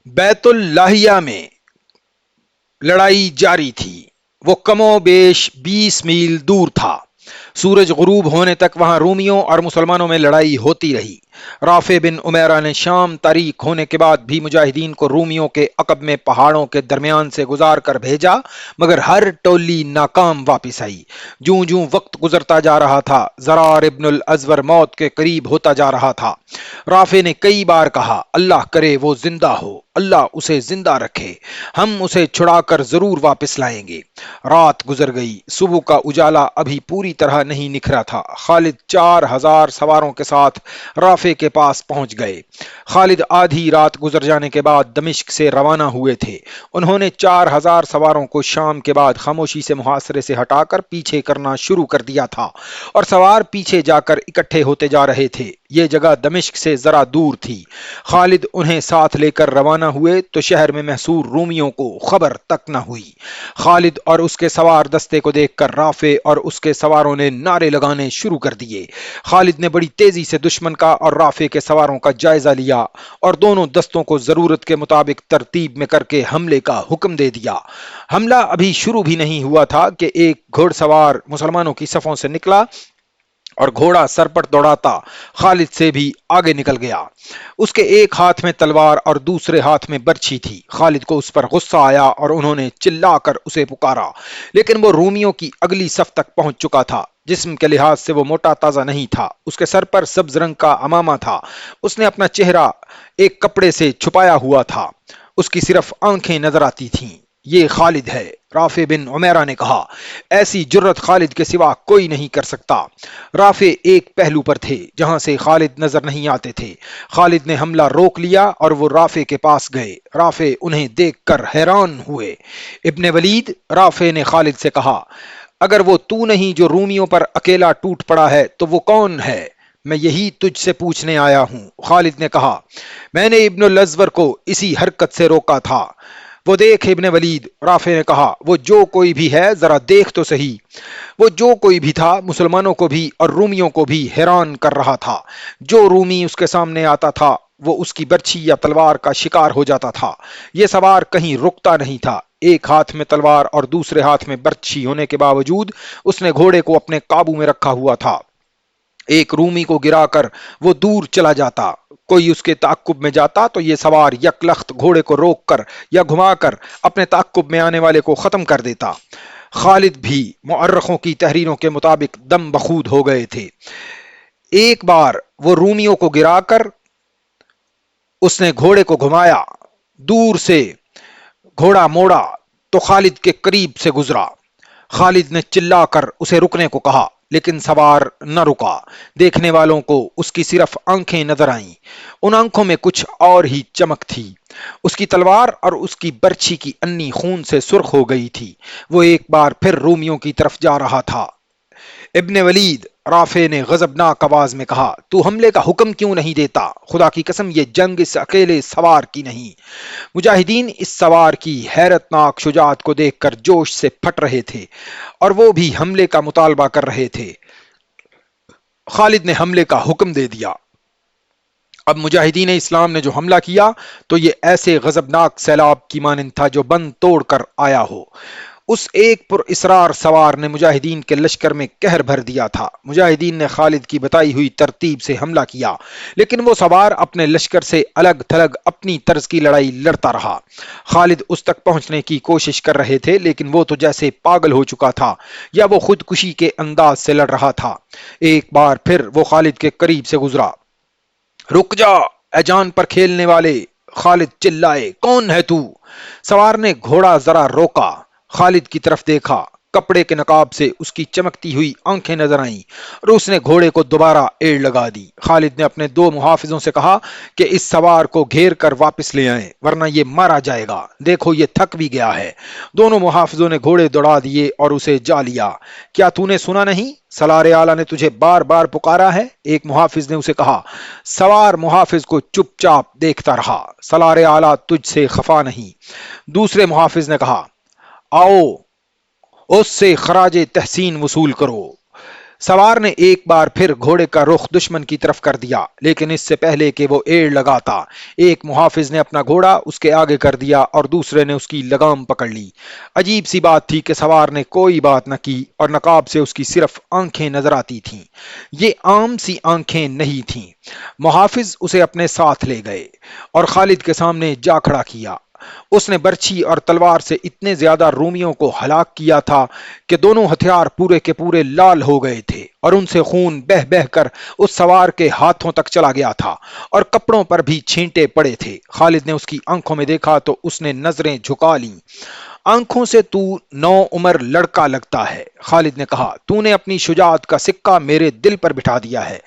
بیت اللاہیہ میں لڑائی جاری تھی۔ وہ کم و بیش 20 میل دور تھا۔ سورج غروب ہونے تک وہاں رومیوں اور مسلمانوں میں لڑائی ہوتی رہی۔ رافع بن عمیرہ نے شام تاریک ہونے کے بعد بھی مجاہدین کو رومیوں کے عقب میں پہاڑوں کے درمیان سے گزار کر بھیجا، مگر ہر ٹولی ناکام واپس آئی۔ جوں جوں وقت گزرتا جا رہا تھا، زرار ابن الازور موت کے قریب ہوتا جا رہا تھا۔ رافع نے کئی بار کہا، اللہ کرے وہ زندہ ہو، اللہ اسے زندہ رکھے، ہم اسے چھڑا کر ضرور واپس لائیں گے۔ رات گزر گئی، صبح کا اجالا ابھی پوری طرح نہیں نکھرا تھا۔ خالد 4000 سواروں کے ساتھ رافع کے پاس پہنچ گئے۔ خالد آدھی رات گزر جانے کے بعد دمشق سے روانہ ہوئے تھے۔ انہوں نے 4000 سواروں کو شام کے بعد خاموشی سے محاصرے سے ہٹا کر پیچھے کرنا شروع کر دیا تھا، اور سوار پیچھے جا کر اکٹھے ہوتے جا رہے تھے۔ یہ جگہ دمشق سے ذرا دور تھی۔ خالد انہیں ساتھ لے کر روانہ ہوئے تو شہر میں محصور رومیوں کو خبر تک نہ ہوئی۔ خالد اور اس کے سوار دستے کو دیکھ کر رافع اور اس کے سواروں نے نعرے لگانے شروع کر دیے۔ خالد نے بڑی تیزی سے دشمن کا اور رافع کے سواروں کا جائزہ لیا اور دونوں دستوں کو ضرورت کے مطابق ترتیب میں کر کے حملے کا حکم دے دیا۔ حملہ ابھی شروع بھی نہیں ہوا تھا کہ ایک گھوڑ سوار مسلمانوں کی صفوں سے نکلا اور گھوڑا سرپٹ دوڑاتا خالد سے بھی آگے نکل گیا۔ اس کے ایک ہاتھ میں تلوار اور دوسرے ہاتھ میں برچھی تھی۔ خالد کو اس پر غصہ آیا اور انہوں نے چلا کر اسے پکارا، لیکن وہ رومیوں کی اگلی صف تک پہنچ چکا تھا۔ جسم کے لحاظ سے وہ موٹا تازہ نہیں تھا۔ اس کے سر پر سبز رنگ کا عمامہ تھا۔ اس نے اپنا چہرہ ایک کپڑے سے چھپایا ہوا تھا۔ اس کی صرف آنکھیں نظر آتی تھیں۔ یہ خالد ہے، رافع بن عمیرہ نے کہا۔ ایسی جرت خالد کے سوا کوئی نہیں کر سکتا۔ رافع ایک پہلو پر تھے جہاں سے خالد نظر نہیں آتے تھے۔ خالد نے حملہ روک لیا اور وہ رافع کے پاس گئے۔ رافع انہیں دیکھ کر حیران ہوئے۔ ابن ولید، رافع نے خالد سے کہا، اگر وہ تو نہیں جو رومیوں پر اکیلا ٹوٹ پڑا ہے تو وہ کون ہے؟ میں یہی تجھ سے پوچھنے آیا ہوں۔ خالد نے کہا، میں نے ابن الازور کو اسی حرکت سے روکا تھا۔ وہ دیکھ ابن ولید، رافع نے کہا، وہ جو کوئی بھی ہے ذرا دیکھ تو صحیح۔ وہ جو کوئی بھی تھا مسلمانوں کو بھی اور رومیوں کو بھی حیران کر رہا تھا۔ جو رومی اس کے سامنے آتا تھا وہ اس کی برچھی یا تلوار کا شکار ہو جاتا تھا۔ یہ سوار کہیں رکتا نہیں تھا۔ ایک ہاتھ میں تلوار اور دوسرے ہاتھ میں برچھی ہونے کے باوجود اس نے گھوڑے کو اپنے قابو میں رکھا ہوا تھا۔ ایک رومی کو گرا کر وہ دور چلا جاتا، کوئی اس کے تعقب میں جاتا تو یہ سوار یک لخت گھوڑے کو روک کر یا گھما کر اپنے تعقب میں آنے والے کو ختم کر دیتا۔ خالد بھی مورخوں کی تحریروں کے مطابق دم بخود ہو گئے تھے۔ ایک بار وہ رومیوں کو گرا کر اس نے گھوڑے کو گھمایا، دور سے گھوڑا موڑا تو خالد کے قریب سے گزرا۔ خالد نے چلا کر اسے رکنے کو کہا، لیکن سوار نہ رکا۔ دیکھنے والوں کو اس کی صرف آنکھیں نظر آئیں۔ ان آنکھوں میں کچھ اور ہی چمک تھی۔ اس کی تلوار اور اس کی برچھی کی انی خون سے سرخ ہو گئی تھی۔ وہ ایک بار پھر رومیوں کی طرف جا رہا تھا۔ ابن ولید، رافع نے غضبناک آواز میں کہا، تو حملے کا حکم کیوں نہیں دیتا؟ خدا کی قسم یہ جنگ اس اکیلے سوار کی نہیں۔ مجاہدین اس سوار کی حیرت ناک شجاعت کو دیکھ کر جوش سے پھٹ رہے تھے اور وہ بھی حملے کا مطالبہ کر رہے تھے۔ خالد نے حملے کا حکم دے دیا۔ اب مجاہدین اسلام نے جو حملہ کیا تو یہ ایسے غضبناک سیلاب کی مانند تھا جو بند توڑ کر آیا ہو۔ اس ایک پر اسرار سوار نے مجاہدین کے لشکر میں قہر بھر دیا تھا۔ مجاہدین نے خالد کی بتائی ہوئی ترتیب سے حملہ کیا، لیکن وہ سوار اپنے لشکر سے الگ تھلگ اپنی طرز کی لڑائی لڑتا رہا۔ خالد اس تک پہنچنے کی کوشش کر رہے تھے، لیکن وہ تو جیسے پاگل ہو چکا تھا یا وہ خودکشی کے انداز سے لڑ رہا تھا۔ ایک بار پھر وہ خالد کے قریب سے گزرا۔ رک جا اے جان پر کھیلنے والے! خالد چلائے، کون ہے تو؟ سوار نے گھوڑا ذرا روکا، خالد کی طرف دیکھا۔ کپڑے کے نقاب سے اس کی چمکتی ہوئی آنکھیں نظر آئیں اور اس نے گھوڑے کو دوبارہ ایڑ لگا دی۔ خالد نے اپنے 2 محافظوں سے کہا کہ اس سوار کو گھیر کر واپس لے آئیں، ورنہ یہ مارا جائے گا۔ دیکھو یہ تھک بھی گیا ہے۔ دونوں محافظوں نے گھوڑے دوڑا دیے اور اسے جا لیا۔ کیا تو نے سنا نہیں؟ سالار اعلیٰ نے تجھے بار بار پکارا ہے، ایک محافظ نے اسے کہا۔ سوار محافظ کو چپ چاپ دیکھتا رہا۔ سالار اعلیٰ تجھ سے خفا نہیں، دوسرے محافظ نے کہا۔ آؤ اس سے خراج تحسین وصول کرو۔ سوار نے ایک بار پھر گھوڑے کا رخ دشمن کی طرف کر دیا، لیکن اس سے پہلے کہ وہ ایڑ لگاتا ایک محافظ نے اپنا گھوڑا اس کے آگے کر دیا اور دوسرے نے اس کی لگام پکڑ لی۔ عجیب سی بات تھی کہ سوار نے کوئی بات نہ کی اور نقاب سے اس کی صرف آنکھیں نظر آتی تھیں۔ یہ عام سی آنکھیں نہیں تھیں۔ محافظ اسے اپنے ساتھ لے گئے اور خالد کے سامنے جا کھڑا کیا۔ اس نے برچھی اور تلوار سے اتنے زیادہ رومیوں کو ہلاک کیا تھا کہ دونوں ہتھیار پورے کے پورے لال ہو گئے تھے اور ان سے خون بہہ بہہ کر اس سوار کے ہاتھوں تک چلا گیا تھا اور کپڑوں پر بھی چھینٹے پڑے تھے۔ خالد نے اس کی آنکھوں میں دیکھا تو اس نے نظریں جھکا لیں۔ آنکھوں سے تو نو عمر لڑکا لگتا ہے، خالد نے کہا۔ تو نے اپنی شجاعت کا سکہ میرے دل پر بٹھا دیا ہے۔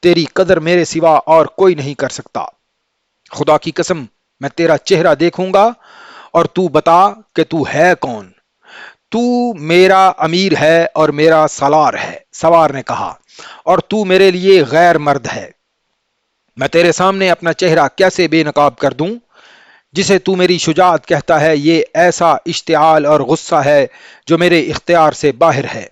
تیری قدر میرے سوا اور کوئی نہیں کر سکتا۔ خدا کی قسم میں تیرا چہرہ دیکھوں گا اور تو بتا کہ تو ہے کون۔ تو میرا امیر ہے اور میرا سالار ہے، سوار نے کہا، اور تو میرے لیے غیر مرد ہے۔ میں تیرے سامنے اپنا چہرہ کیسے بے نقاب کر دوں؟ جسے تو میری شجاعت کہتا ہے یہ ایسا اشتعال اور غصہ ہے جو میرے اختیار سے باہر ہے۔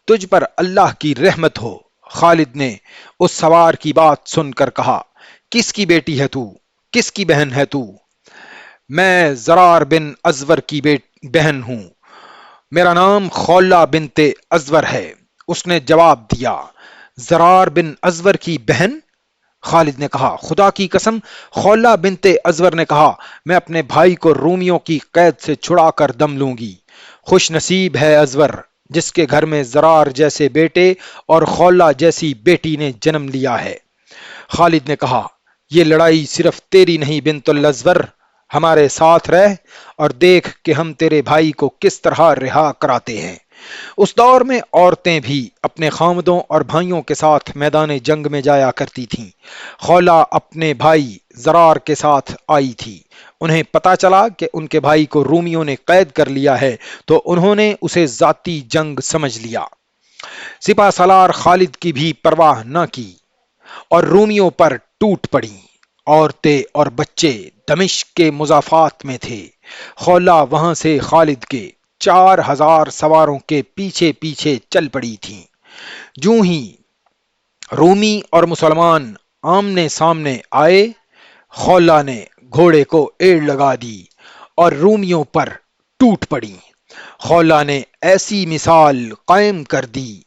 تجھ پر اللہ کی رحمت ہو۔ خالد نے اس سوار کی بات سن کر کہا، کس کی بیٹی ہے تو؟ کس کی بہن ہے تو؟ میں زرار بن ازور کی بہن ہوں۔ میرا نام خولہ بنت ازور ہے۔ اس نے جواب دیا۔ زرار بن ازور کی بہن؟ خالد نے کہا، خدا کی قسم۔ خولہ بنت ازور نے کہا، میں اپنے بھائی کو رومیوں کی قید سے چھڑا کر دم لوں گی۔ خوش نصیب ہے ازور جس کے گھر میں زرار جیسے بیٹے اور خولہ جیسی بیٹی نے جنم لیا ہے۔ خالد نے کہا، یہ لڑائی صرف تیری نہیں بنت الازور، ہمارے ساتھ رہ اور دیکھ کہ ہم تیرے بھائی کو کس طرح رہا کراتے ہیں۔ اس دور میں عورتیں بھی اپنے خامدوں اور بھائیوں کے ساتھ میدان جنگ میں جایا کرتی تھیں۔ خولہ اپنے بھائی زرار کے ساتھ آئی تھی۔ انہیں پتا چلا کہ ان کے بھائی کو رومیوں نے قید کر لیا ہے تو انہوں نے اسے ذاتی جنگ سمجھ لیا۔ سپہ سالار خالد کی بھی پرواہ نہ کی اور رومیوں پر ٹوٹ پڑی۔ عورتیں اور بچے دمشق کے مضافات میں تھے۔ خولہ وہاں سے خالد کے 4000 سواروں کے پیچھے پیچھے چل پڑی تھیں۔ جوں ہی رومی اور مسلمان آمنے سامنے آئے، خولہ نے گھوڑے کو ایڑ لگا دی اور رومیوں پر ٹوٹ پڑی۔ خولہ نے ایسی مثال قائم کر دی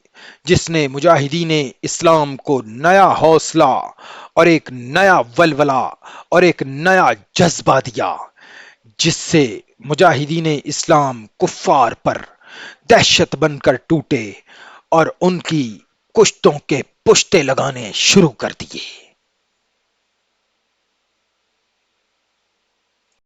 جس نے مجاہدین اسلام کو نیا حوصلہ اور ایک نیا ولولہ اور ایک نیا جذبہ دیا، جس سے مجاہدین اسلام کفار پر دہشت بن کر ٹوٹے اور ان کی کشتوں کے پشتے لگانے شروع کر دیے۔